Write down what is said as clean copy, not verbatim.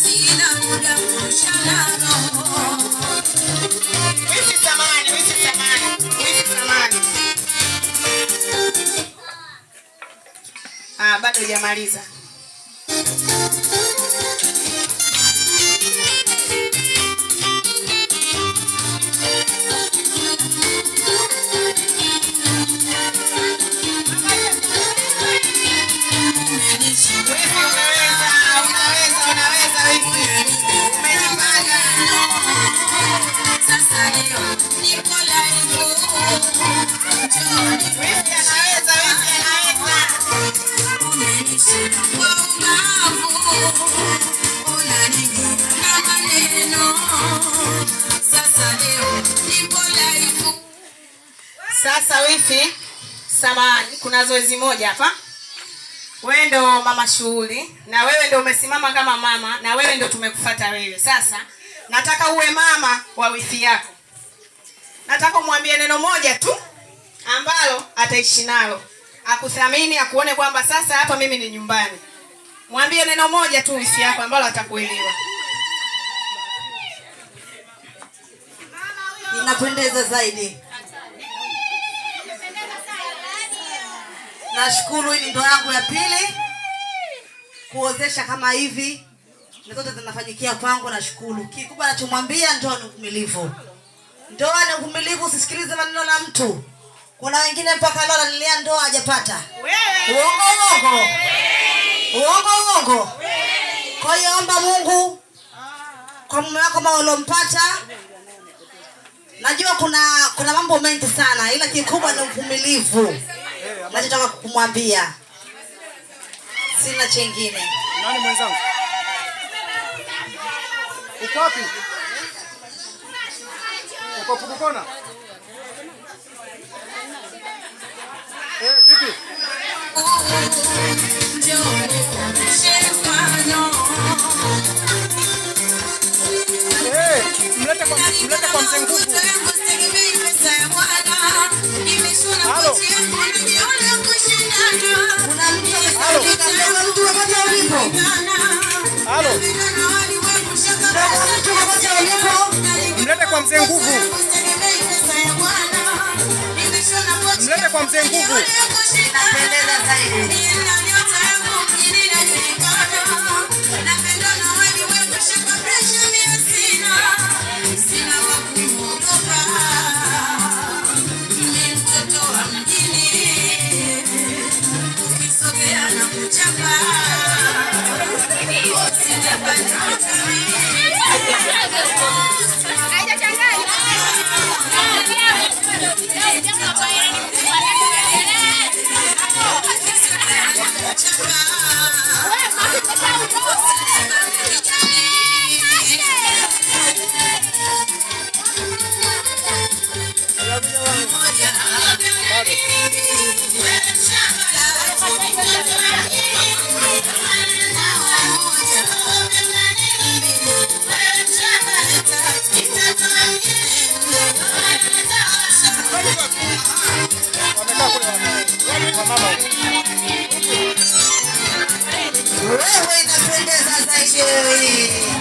sina muda mshalano. Wisi samani. Bado hujamaliza. Sasa wifi, samahani, kuna zoezi moja hapa. Wewe ndo mama shughuli, na wewe ndo umesimama kama mama, na wewe ndo tumekufuata wewe. Sasa nataka uwe mama wa wifi yako. Nataka umwambie neno moja tu ambalo ataishi nalo, akuthamini, akuone kwamba sasa hapa mimi ni nyumbani. Mwambie neno moja tu wifi yako ambalo atakuelewa. Inapendeza zaidi. Nashukuru, hii ndoa yangu ya pili kuozesha kama hivi. Na zote zinafanyikia kwangu, nashukuru. Kikubwa nachomwambia, ndoa ni uvumilivu. Ndoa ni uvumilivu, usisikilize maneno la mtu. Kuna wengine mpaka leo analilia ndoa hajapata. Uongo. Kwa hiyo omba Mungu kwa mume wako kama ulompata. Najua kuna mambo mengi sana, ila kikubwa ni uvumilivu. Nachotaka kumwambia. Sina chengine. Nani mwenzangu? Uko wapi? Uko kukona? Vipi? Mlete kwa mzee Nguvu. Halo. Halo. Mlete kwa mzee Nguvu. Mlete kwa mzee Nguvu. Inapendeza zaidi. Wewe inapendeza zaidi.